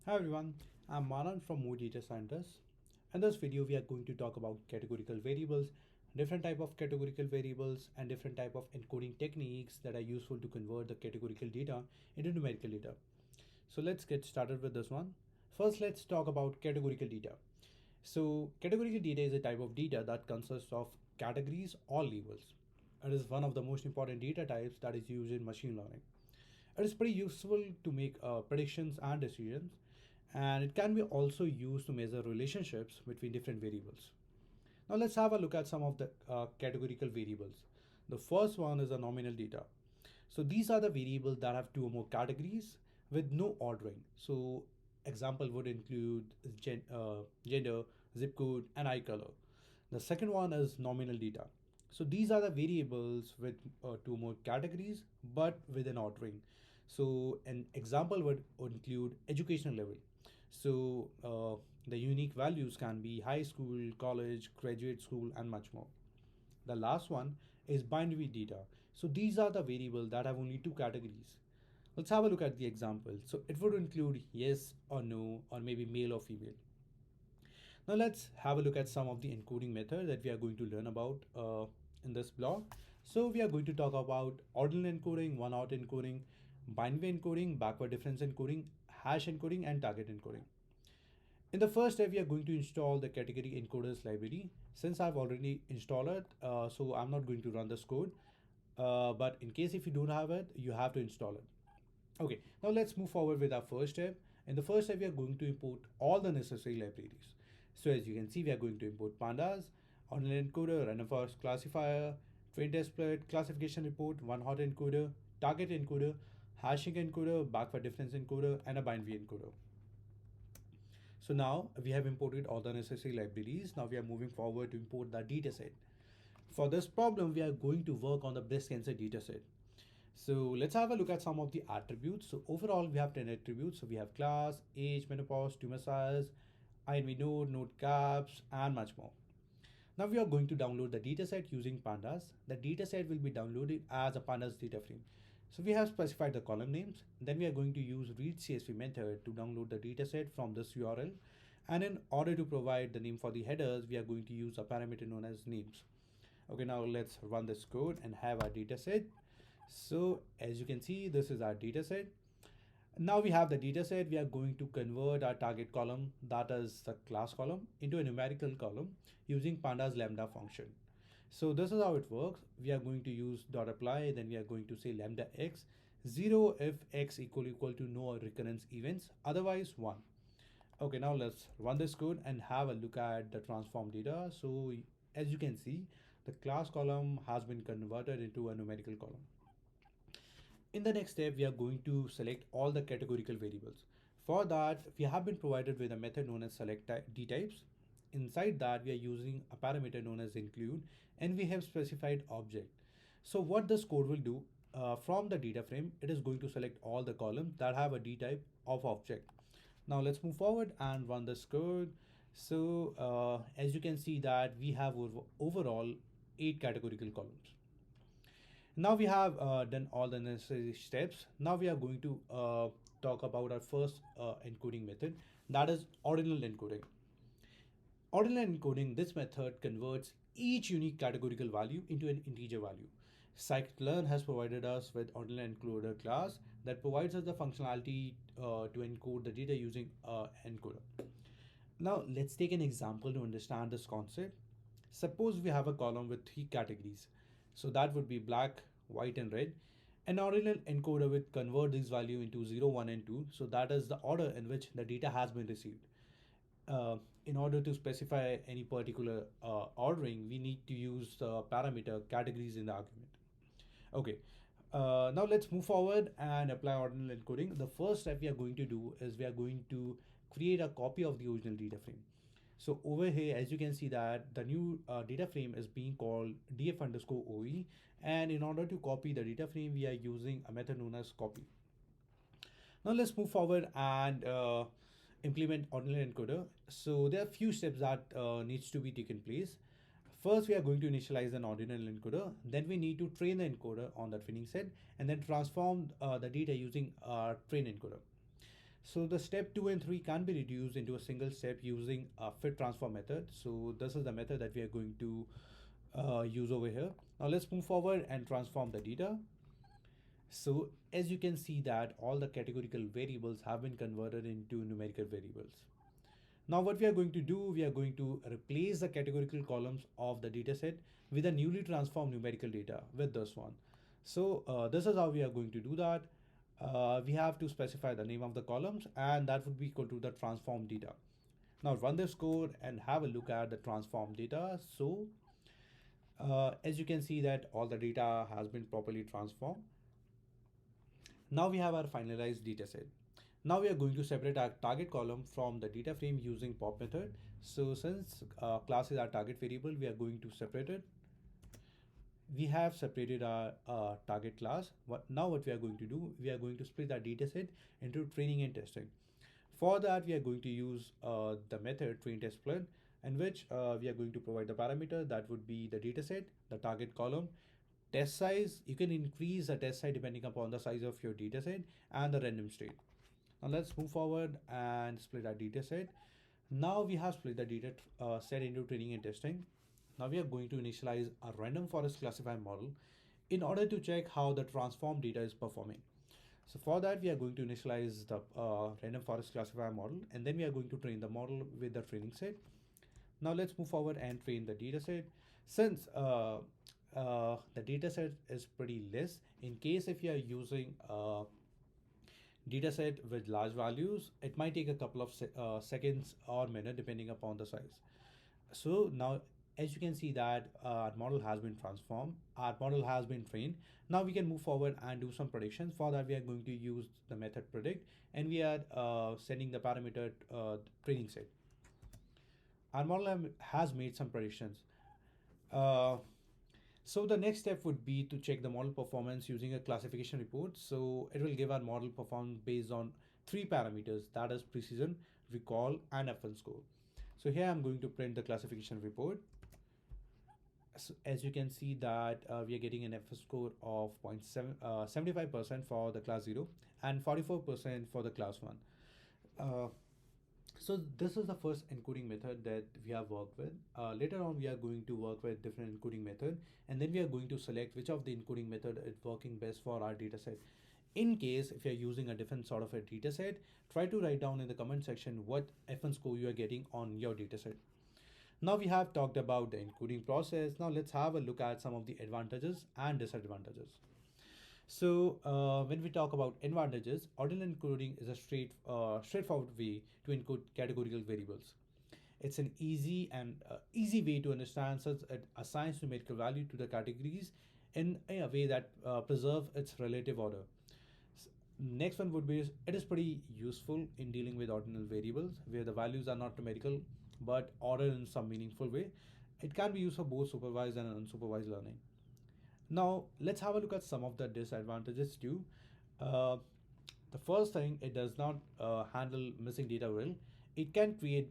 Hi everyone, I'm Manan from More Data Scientists. In this video, we are going to talk about categorical variables, different type of categorical variables, and different type of encoding techniques that are useful to convert the categorical data into numerical data. So let's get started with this one. First, let's talk about categorical data. So categorical data is a type of data that consists of categories or labels. It is one of the most important data types that is used in machine learning. It is pretty useful to make predictions and decisions, and it can be also used to measure relationships between different variables. Now let's have a look at some of the categorical variables. The first one is a nominal data. So these are the variables that have two or more categories with no ordering. So example would include gender, zip code, and eye color. The second one is nominal data. So these are the variables with two more categories, but with an ordering. So an example would include educational level. So the unique values can be high school, college, graduate school, and much more. The last one is binary data. So these are the variables that have only two categories. Let's have a look at the example. So it would include yes or no, or maybe male or female. Now let's have a look at some of the encoding methods that we are going to learn about in this blog. So we are going to talk about ordinal encoding, one hot encoding, binary encoding, backward difference encoding, hash encoding, and target encoding. In the first step, we are going to install the category encoders library. Since I've already installed it, so I'm not going to run this code. But in case if you don't have it, you have to install it. Okay, now let's move forward with our first step. In the first step, we are going to import all the necessary libraries. So as you can see, we are going to import pandas, ordinal encoder, random forest classifier, train test split, classification report, one hot encoder, target encoder, hashing encoder, backward difference encoder, and a binary encoder. So now we have imported all the necessary libraries. Now we are moving forward to import the dataset. For this problem, we are going to work on the breast cancer dataset. So let's have a look at some of the attributes. So overall, we have 10 attributes. So we have class, age, menopause, tumor size, INV node, node caps, and much more. Now we are going to download the dataset using pandas. The dataset will be downloaded as a pandas data frame. So we have specified the column names. Then we are going to use read CSV method to download the dataset from this URL. And in order to provide the name for the headers, we are going to use a parameter known as names. Okay, now let's run this code and have our dataset. So as you can see, this is our dataset. Now we have the dataset. We are going to convert our target column, that is the class column, into a numerical column using pandas lambda function. So this is how it works. We are going to use dot apply, then we are going to say lambda x 0 if x equal to no recurrence events, otherwise 1. Okay, now let's run this code and have a look at the transform data. So as you can see, the class column has been converted into a numerical column. In the next step, we are going to select all the categorical variables. For that, we have been provided with a method known as select dtypes. Inside that, we are using a parameter known as include, and we have specified object. So what this code will do, from the data frame, it is going to select all the columns that have a dtype of object. Now let's move forward and run this code. So as you can see that we have overall 8 categorical columns. Now we have done all the necessary steps. Now we are going to talk about our first encoding method, that is ordinal encoding. Ordinal encoding, this method converts each unique categorical value into an integer value. Scikit Learn has provided us with Ordinal Encoder class that provides us the functionality to encode the data using encoder. Now let's take an example to understand this concept. Suppose we have a column with 3 categories. So that would be black, white, and red. An ordinal encoder will convert this value into 0, 1, and 2. So that is the order in which the data has been received. In order to specify any particular ordering, we need to use the parameter categories in the argument. Okay, now let's move forward and apply ordinal encoding. The first step we are going to do is we are going to create a copy of the original data frame. So over here, as you can see that the new data frame is being called df underscore OE. And in order to copy the data frame, we are using a method known as copy. Now let's move forward and implement ordinal encoder. So there are a few steps that needs to be taken place. First, we are going to initialize an ordinal encoder. Then we need to train the encoder on the training set and then transform the data using our train encoder. So the step 2 and 3 can be reduced into a single step using a fit transform method. So this is the method that we are going to use over here. Now let's move forward and transform the data. So as you can see that all the categorical variables have been converted into numerical variables. Now what we are going to do, we are going to replace the categorical columns of the dataset with a newly transformed numerical data with this one. So this is how we are going to do that. We have to specify the name of the columns, and that would be equal to the transformed data. Now run this code and have a look at the transformed data. So as you can see that all the data has been properly transformed. Now we have our finalized data set. Now we are going to separate our target column from the data frame using pop method. So since class is our target variable, we are going to separate it. We have separated our target class. Now what we are going to do, we are going to split our data set into training and testing. For that, we are going to use the method train test split, in which we are going to provide the parameter that would be the data set, the target column, test size. You can increase the test size depending upon the size of your data set and the random state. Now let's move forward and split our data set. Now we have split the data set into training and testing. Now we are going to initialize a random forest classifier model in order to check how the transformed data is performing. So for that, we are going to initialize the random forest classifier model, and then we are going to train the model with the training set. Now let's move forward and train the data set. Since the data set is pretty less, in case if you are using data set with large values, it might take a couple of seconds or minute depending upon the size. So now as you can see that our model has been transformed, our model has been trained. Now we can move forward and do some predictions. For that, we are going to use the method predict, and we are sending the parameter training set. Our model has made some predictions. Uh, so the next step would be to check the model performance using a classification report. So it will give our model performance based on 3 parameters, that is precision, recall, and F1 score. So here I'm going to print the classification report. So as you can see that we are getting an F score of 75% for the class 0 and 44% for the class 1. So this is the first encoding method that we have worked with. Later on, we are going to work with different encoding method, and then we are going to select which of the encoding method is working best for our data set. In case if you're using a different sort of a data set, try to write down in the comment section what F1 score you are getting on your data set. Now we have talked about the encoding process. Now let's have a look at some of the advantages and disadvantages. So when we talk about advantages, ordinal encoding is a straightforward way to encode categorical variables. It's an easy way to understand such assigns numerical value to the categories in a way that preserve its relative order. Next one would be it is pretty useful in dealing with ordinal variables where the values are not numerical but ordered in some meaningful way. It can be used for both supervised and unsupervised learning. Now let's have a look at some of the disadvantages too. Uh, the first thing, it does not handle missing data well. It can create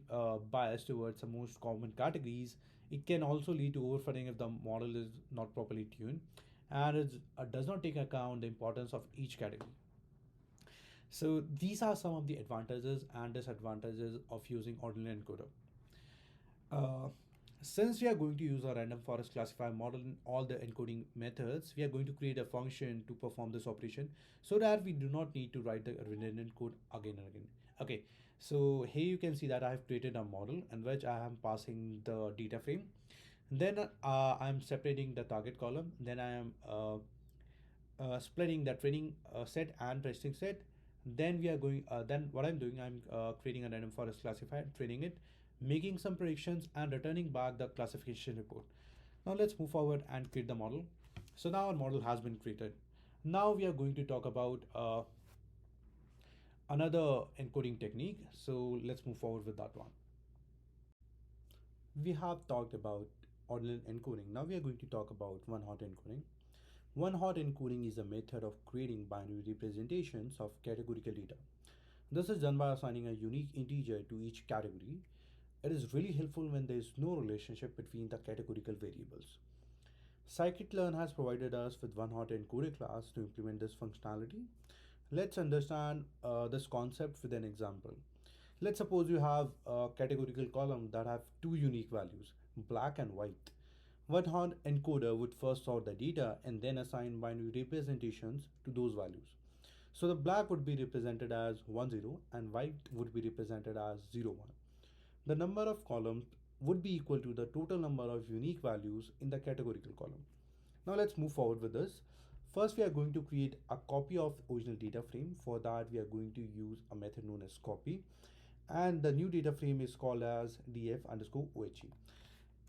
bias towards the most common categories. It can also lead to overfitting if the model is not properly tuned, and it does not take account the importance of each category. So these are some of the advantages and disadvantages of using ordinal encoder. Uh, since we are going to use a random forest classifier model in all the encoding methods, we are going to create a function to perform this operation so that we do not need to write the redundant code again and again. Okay, so here you can see that I have created a model in which I am passing the data frame. Then I am separating the target column. Then I am splitting the training set and testing set. Then we are going. Then what I'm doing, I'm creating a random forest classifier, training it, making some predictions, and returning back the classification report. Now let's move forward and create the model. So now our model has been created. Now we are going to talk about another encoding technique. So let's move forward with that one. We have talked about ordinal encoding. Now we are going to talk about one hot encoding. One hot encoding is a method of creating binary representations of categorical data. This is done by assigning a unique integer to each category. It is really helpful when there is no relationship between the categorical variables. Scikit Learn has provided us with one hot encoder class to implement this functionality. Let's understand this concept with an example. Let's suppose you have a categorical column that have two unique values, black and white. One hot encoder would first sort the data and then assign binary representations to those values. So the black would be represented as 1 0 and white would be represented as 0 1. The number of columns would be equal to the total number of unique values in the categorical column. Now let's move forward with this. First, we are going to create a copy of original data frame. For that, we are going to use a method known as copy. And the new data frame is called as df underscore ohe.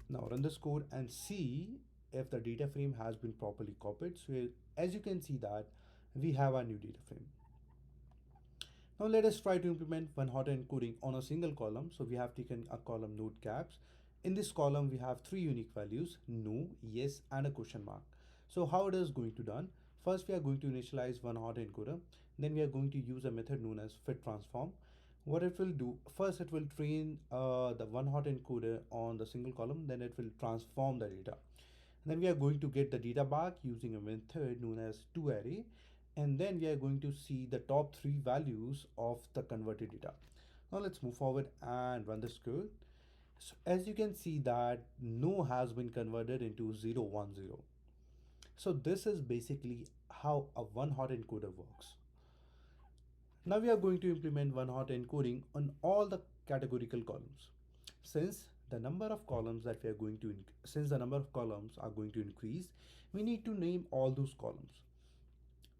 Now run this code and see if the data frame has been properly copied. So as you can see that we have our new data frame. Now let us try to implement one hot encoding on a single column. So we have taken a column node caps. In this column, we have three unique values, no, yes, and a question mark. So how it is going to done? First, we are going to initialize one hot encoder. Then we are going to use a method known as fit transform. What it will do, first it will train the one hot encoder on the single column, then it will transform the data. Then we are going to get the data back using a method known as toArray, and then we are going to see the top three values of the converted data. Now let's move forward and run this code. So as you can see that no has been converted into 0 1 0. So this is basically how a one hot encoder works. Now we are going to implement one hot encoding on all the categorical columns. Since the number of columns that we are going to since the number of columns are going to increase, we need to name all those columns.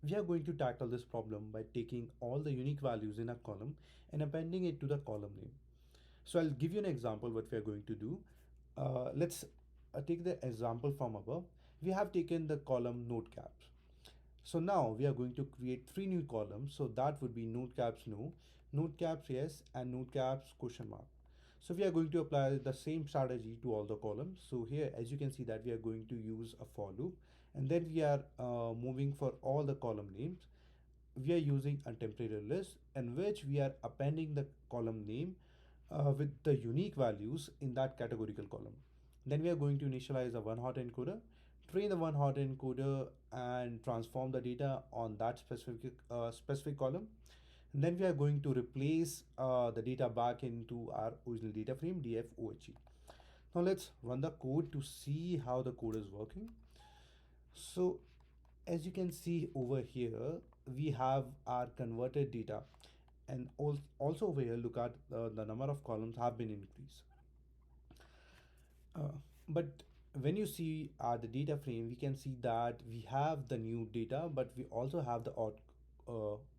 We are going to tackle this problem by taking all the unique values in a column and appending it to the column name. So I'll give you an example what we are going to do. Let's take the example from above. We have taken the column node caps. So now we are going to create three new columns. So that would be node caps no, node caps yes, and node caps question mark. So we are going to apply the same strategy to all the columns. So here, as you can see that we are going to use a for loop, and then we are moving for all the column names. We are using a temporary list in which we are appending the column name with the unique values in that categorical column. Then we are going to initialize a one hot encoder, train the one hot encoder and transform the data on that specific column. And then we are going to replace the data back into our original data frame df-ohe. Now let's run the code to see how the code is working. So as you can see over here, we have our converted data, and also over here look at the number of columns have been increased. But when you see the data frame, we can see that we have the new data, but we also have the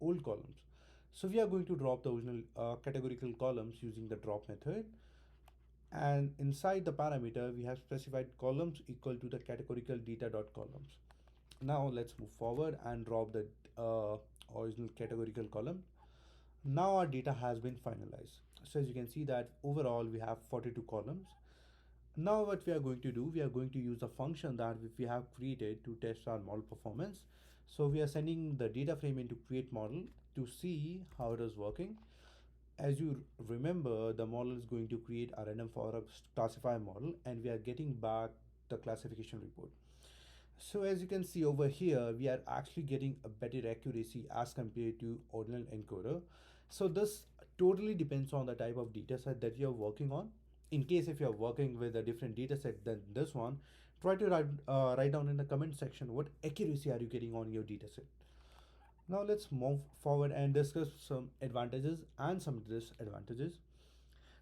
old columns. So we are going to drop the original categorical columns using the drop method. And inside the parameter, we have specified columns equal to the categorical data dot columns. Now let's move forward and drop the original categorical column. Now our data has been finalized. So as you can see that overall we have 42 columns. Now what we are going to do, we are going to use a function that we have created to test our model performance. So we are sending the data frame into create model to see how it is working. As you remember, the model is going to create a random forest classifier model, and we are getting back the classification report. So as you can see over here, we are actually getting a better accuracy as compared to Ordinal Encoder. So this totally depends on the type of data set that you're working on. In case if you're working with a different data set than this one, try to write down in the comment section what accuracy are you getting on your data set. Now let's move forward and discuss some advantages and some disadvantages.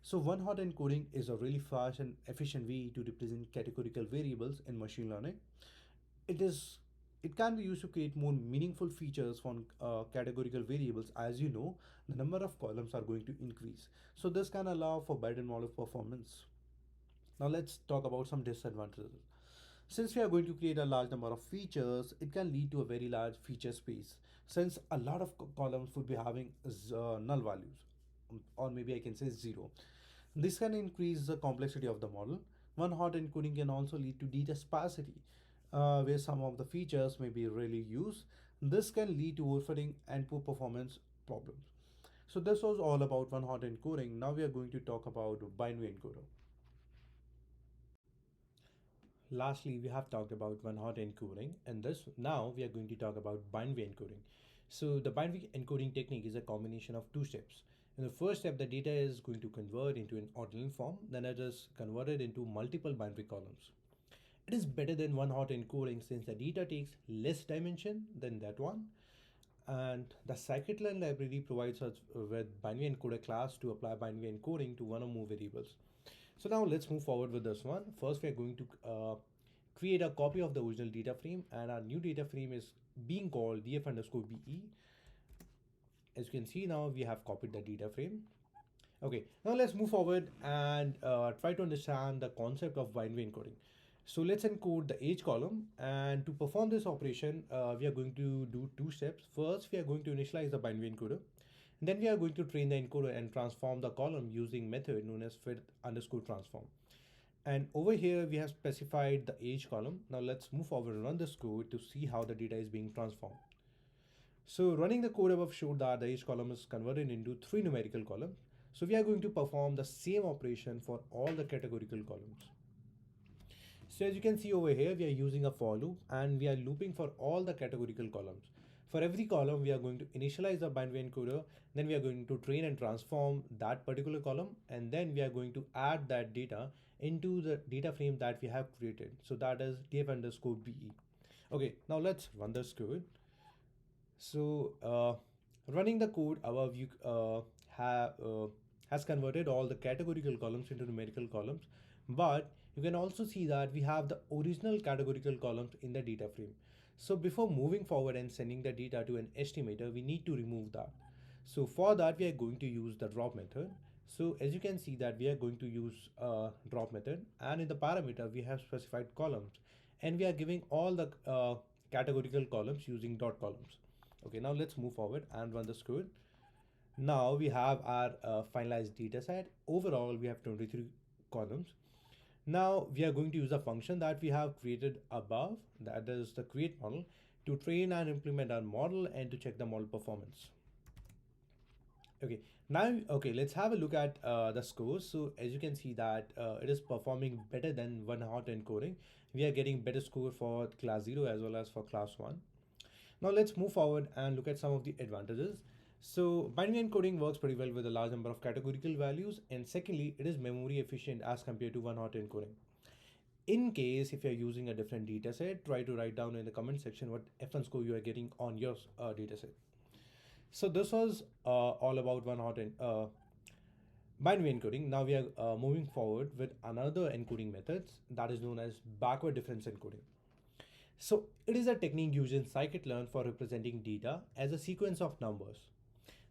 So one hot encoding is a really fast and efficient way to represent categorical variables in machine learning. It can be used to create more meaningful features from categorical variables. As you know, the number of columns are going to increase. So this can allow for better model performance. Now let's talk about some disadvantages. Since we are going to create a large number of features, it can lead to a very large feature space. Since a lot of columns would be having null values, or maybe I can say zero. This can increase the complexity of the model. One hot encoding can also lead to data sparsity, where some of the features may be really used. This can lead to overfitting and poor performance problems. So this was all about one hot encoding. Now we are going to talk about binary encoder. Lastly, we have talked about one hot encoding, and this now we are going to talk about binary encoding. So the binary encoding technique is a combination of two steps. In the first step, the data is going to convert into an ordinal form, then it is converted into multiple binary columns. It is better than one hot encoding since the data takes less dimension than that one. And the scikit-learn library provides us with binary encoder class to apply binary encoding to one or more variables. So now let's move forward with this one. First, we are going to create a copy of the original data frame, and our new data frame is being called df underscore be. As you can see, now we have copied the data frame. Okay, now let's move forward and try to understand the concept of binary encoding. So let's encode the age column, and to perform this operation, we are going to do two steps. First, we are going to initialize the binary encoder. Then we are going to train the encoder and transform the column using method known as fit underscore transform. And over here, we have specified the age column. Now let's move forward and run this code to see how the data is being transformed. So running the code above showed that the age column is converted into three numerical columns. So we are going to perform the same operation for all the categorical columns. So as you can see over here, we are using a for loop and we are looping for all the categorical columns. For every column, we are going to initialize the binary encoder, then we are going to train and transform that particular column, and then we are going to add that data into the data frame that we have created. So that is df underscore be. Okay, now let's run this code. So running the code above you has converted all the categorical columns into numerical columns, but you can also see that we have the original categorical columns in the data frame. So before moving forward and sending the data to an estimator, we need to remove that. So for that, we are going to use the drop method. So as you can see that we are going to use drop method, and in the parameter we have specified columns, and we are giving all the categorical columns using dot columns. Okay, now let's move forward and run this code. Now we have our finalized data set. Overall, we have 23 columns. Now we are going to use a function that we have created above, that is the create model, to train and implement our model and to check the model performance. Okay, now, let's have a look at the scores. So as you can see that it is performing better than one hot encoding. We are getting better score for class 0 as well as for class 1. Now let's move forward and look at some of the advantages. So binary encoding works pretty well with a large number of categorical values, and secondly, it is memory efficient as compared to one hot encoding. In case if you're using a different data set, try to write down in the comment section what F1 score you are getting on your data set. So this was all about one hot binary encoding. Now we are moving forward with another encoding methods that is known as backward difference encoding. So it is a technique used in scikit-learn for representing data as a sequence of numbers.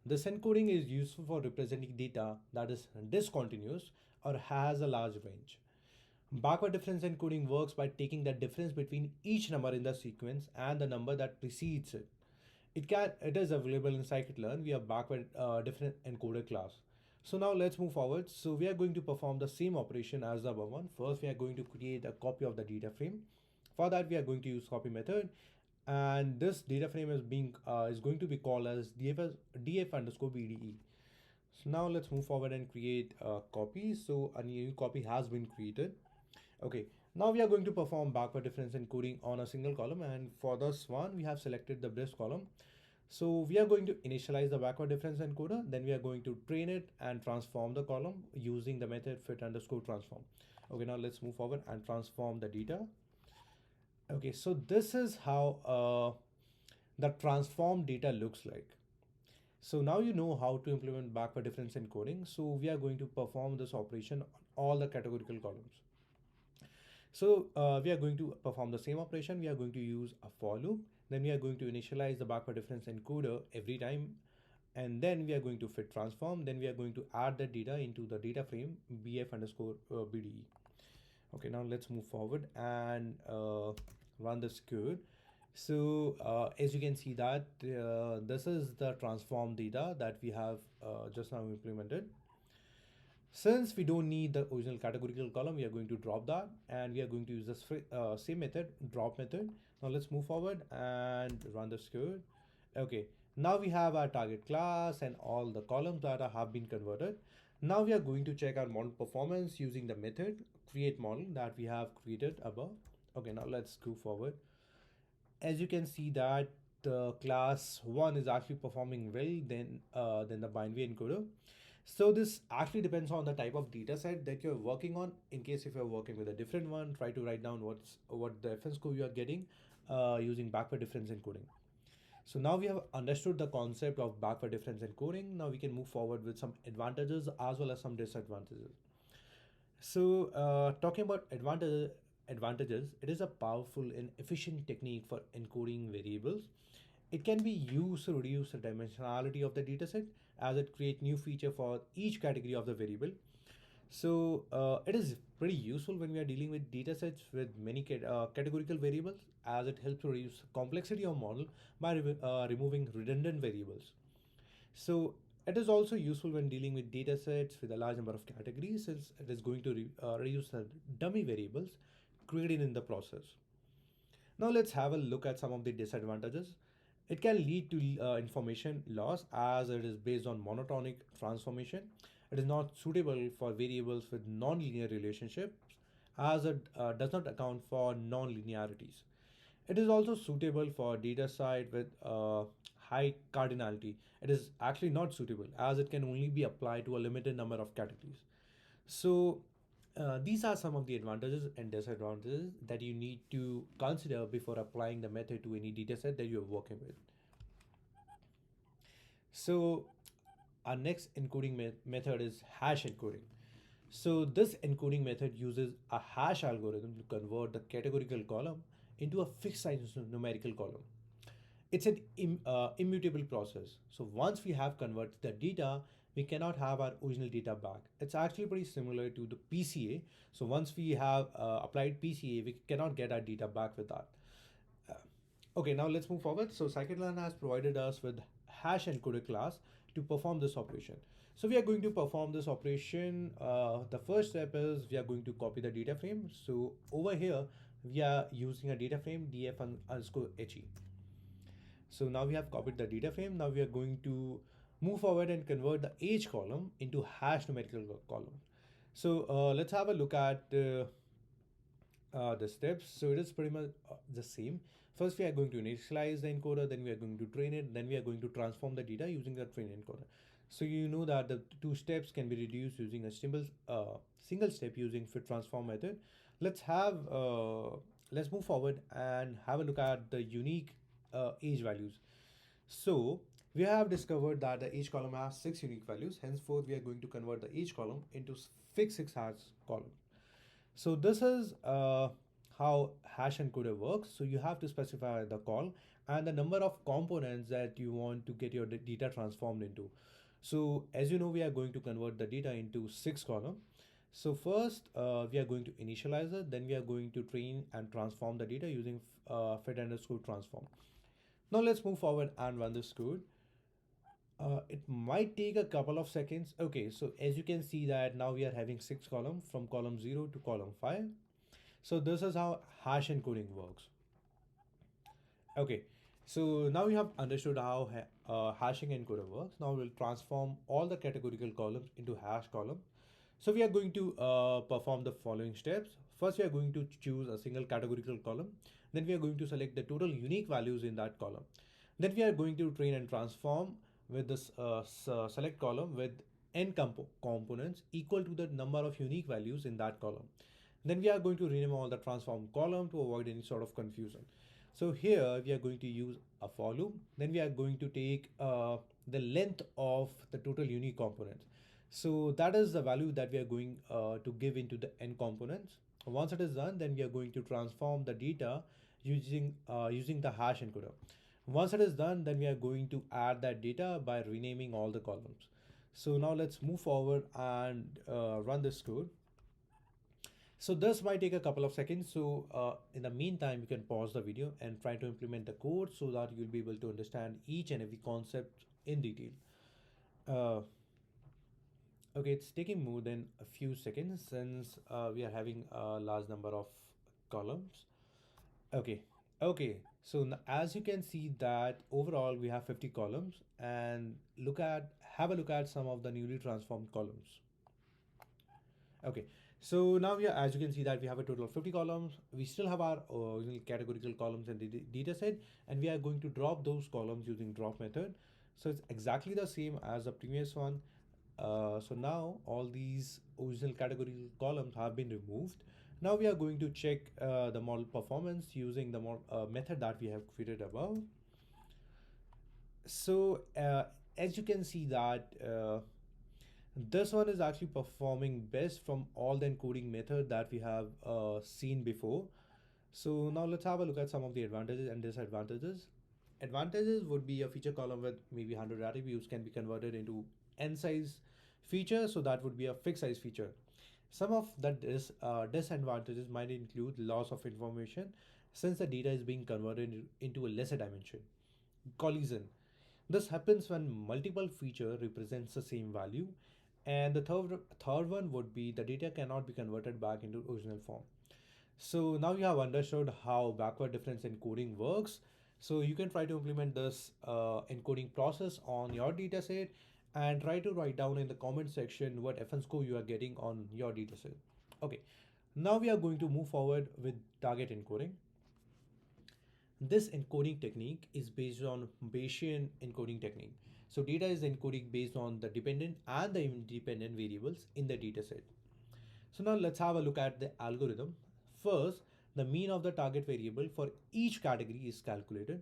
This encoding is useful for representing data that is discontinuous or has a large range. Backward difference encoding works by taking the difference between each number in the sequence and the number that precedes it. It is available in scikit-learn via backward difference encoder class. So now let's move forward. So we are going to perform the same operation as the above one. First, we are going to create a copy of the data frame. For that, we are going to use copy method, and this data frame is going to be called as df underscore bde. So now let's move forward and create a copy. So a new copy has been created. Okay, now we are going to perform backward difference encoding on a single column, and for this one we have selected the best column. So we are going to initialize the backward difference encoder, then we are going to train it and transform the column using the method fit underscore transform. Okay, now let's move forward and transform the data. Okay, so this is how the transformed data looks like. So now you know how to implement backward difference encoding. So we are going to perform this operation on all the categorical columns. So we are going to perform the same operation. We are going to use a for loop. Then we are going to initialize the backward difference encoder every time. And then we are going to fit transform. Then we are going to add the data into the data frame bf underscore bde. Okay, now let's move forward and run this code. So as you can see that this is the transform data that we have just now implemented. Since we don't need the original categorical column, we are going to drop that, and we are going to use this same method, drop method. Now let's move forward and run this code. Okay, now we have our target class and all the columns that have been converted. Now we are going to check our model performance using the method create model that we have created above. Okay, now let's go forward. As you can see that the class 1 is actually performing well than the binary encoder. So this actually depends on the type of data set that you're working on. In case if you're working with a different one, try to write down what the reference score you are getting using backward difference encoding. So now we have understood the concept of backward difference encoding. Now we can move forward with some advantages as well as some disadvantages. So talking about advantages, it is a powerful and efficient technique for encoding variables. It can be used to reduce the dimensionality of the dataset as it creates new feature for each category of the variable. So it is pretty useful when we are dealing with datasets with many categorical variables, as it helps to reduce complexity of model by removing redundant variables. So it is also useful when dealing with datasets with a large number of categories, since it is going to reduce the dummy variables created in the process. Now let's have a look at some of the disadvantages. It can lead to information loss as it is based on monotonic transformation. It is not suitable for variables with non-linear relationships as it does not account for non-linearities. It is also suitable for data set with high cardinality. It is actually not suitable as it can only be applied to a limited number of categories. So these are some of the advantages and disadvantages that you need to consider before applying the method to any dataset that you're working with. So our next encoding method is hash encoding. So this encoding method uses a hash algorithm to convert the categorical column into a fixed size numerical column. It's an immutable process. So once we have converted the data, we cannot have our original data back. It's actually pretty similar to the PCA. So once we have applied PCA, we cannot get our data back with that. Uh, okay, now let's move forward. So scikit-learn has provided us with hash encoder class to perform this operation. So we are going to perform this operation. The first step is we are going to copy the data frame. So over here, we are using a data frame df_he. So now we have copied the data frame. Now we are going to move forward and convert the age column into hash numerical column. So let's have a look at the steps. So it is pretty much the same. First, we are going to initialize the encoder, then we are going to train it, then we are going to transform the data using the train encoder. So you know that the two steps can be reduced using a single step using fit transform method. Let's have let's move forward and have a look at the unique age values. So we have discovered that the age column has 6 unique values. Henceforth, we are going to convert the age column into fixed 6 hash column. So this is how hash encoder works. So you have to specify the call and the number of components that you want to get your data transformed into. So as you know, we are going to convert the data into 6 column. So first we are going to initialize it, then we are going to train and transform the data using fit_transform. Now let's move forward and run this code. It might take a couple of seconds. Okay, so as you can see that now we are having 6 columns from column 0 to column 5. So this is how hash encoding works. Okay, so now we have understood how hashing encoder works. Now we'll transform all the categorical columns into hash column. So we are going to perform the following steps. First, we are going to choose a single categorical column. Then we are going to select the total unique values in that column. Then we are going to train and transform with this select column with n components equal to the number of unique values in that column. Then we are going to rename all the transform column to avoid any sort of confusion. So here we are going to use a for loop. Then we are going to take the length of the total unique components. So that is the value that we are going to give into the n components. Once it is done, then we are going to transform the data using the hash encoder. Once it is done, then we are going to add that data by renaming all the columns. So now let's move forward and run this code. So this might take a couple of seconds. So in the meantime, you can pause the video and try to implement the code so that you'll be able to understand each and every concept in detail. Okay, it's taking more than a few seconds since we are having a large number of columns. Okay, so as you can see that overall we have 50 columns, and have a look at some of the newly transformed columns. Okay, so now we are, as you can see that we have a total of 50 columns. We still have our original categorical columns in the data set, and we are going to drop those columns using drop method. So it's exactly the same as the previous one. So now all these original categorical columns have been removed. Now we are going to check the model performance using the method that we have created above. So as you can see that this one is actually performing best from all the encoding method that we have seen before. So now let's have a look at some of the advantages and disadvantages. Advantages would be a feature column with maybe 100 attributes can be converted into n size feature, so that would be a fixed size feature. Some of the disadvantages might include loss of information since the data is being converted into a lesser dimension. Collision. This happens when multiple feature represents the same value. And the third one would be the data cannot be converted back into original form. So now you have understood how backward difference encoding works. So you can try to implement this encoding process on your dataset and try to write down in the comment section what FN score you are getting on your dataset. Okay, now we are going to move forward with target encoding. This encoding technique is based on Bayesian encoding technique. So data is encoded based on the dependent and the independent variables in the dataset. So now let's have a look at the algorithm. First, the mean of the target variable for each category is calculated.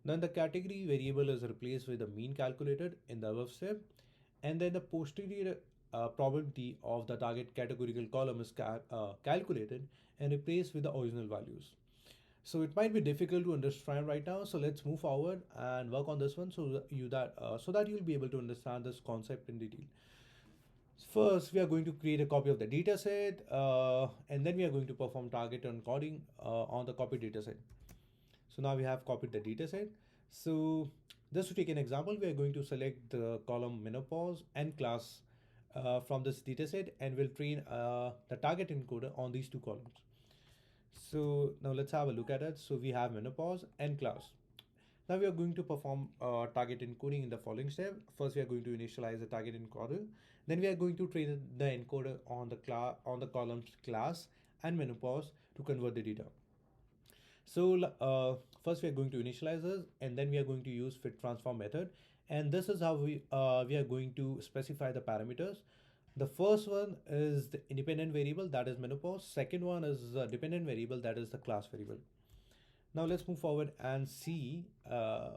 Then the category variable is replaced with the mean calculated in the above step. And then the posterior probability of the target categorical column is calculated and replaced with the original values. So it might be difficult to understand right now. So let's move forward and work on this one so that you'll be able to understand this concept in detail. First, we are going to create a copy of the dataset, and then we are going to perform target encoding on the copied dataset. So now we have copied the dataset. So just to take an example, we are going to select the column menopause and class from this dataset, and we'll train the target encoder on these two columns. So now let's have a look at it. So we have menopause and class. Now we are going to perform target encoding in the following step. First, we are going to initialize the target encoder. Then we are going to train the encoder on the columns class and menopause to convert the data. So first we are going to initialize this, and then we are going to use fit transform method. And this is how we are going to specify the parameters. The first one is the independent variable, that is menopause. Second one is the dependent variable, that is the class variable. Now let's move forward and see the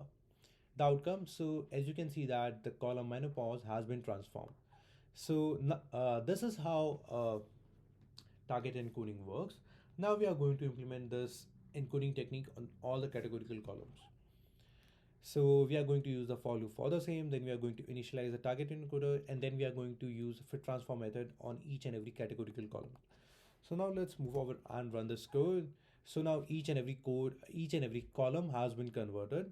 outcome. So as you can see that the column menopause has been transformed. So this is how target encoding works. Now we are going to implement this encoding technique on all the categorical columns. So we are going to use the for loop for the same, then we are going to initialize the target encoder, and then we are going to use fit transform method on each and every categorical column. So now let's move over and run this code. So now each and every column has been converted.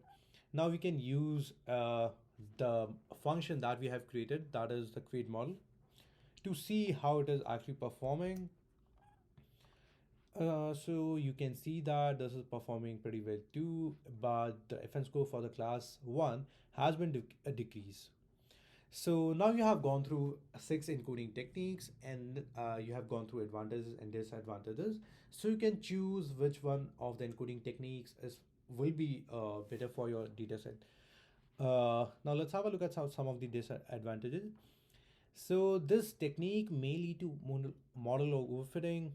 Now we can use the function that we have created, that is the create model, to see how it is actually performing. So you can see that this is performing pretty well too, but the FN score for the class 1 has been decreased. So now you have gone through 6 encoding techniques, and you have gone through advantages and disadvantages. So you can choose which one of the encoding techniques will be better for your dataset. Now let's have a look at some of the disadvantages. So this technique may lead to model overfitting.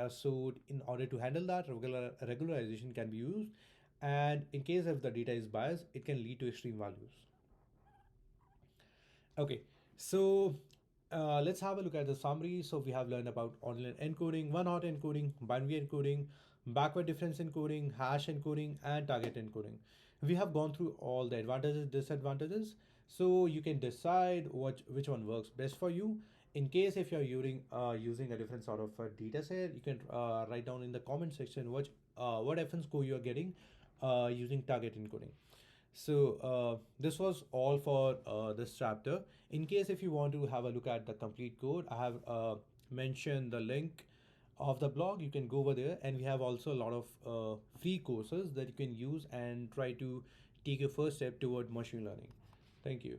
So in order to handle that, regularization can be used. And in case if the data is biased, it can lead to extreme values. Okay, so let's have a look at the summary. So we have learned about ordinal encoding, one hot encoding, binary encoding, backward difference encoding, hash encoding, and target encoding. We have gone through all the advantages, disadvantages. So you can decide which one works best for you. In case if you're using a different sort of data set, you can write down in the comment section what FN score you are getting using target encoding. So this was all for this chapter. In case if you want to have a look at the complete code, I have mentioned the link of the blog. You can go over there, and we have also a lot of free courses that you can use and try to take your first step toward machine learning. Thank you.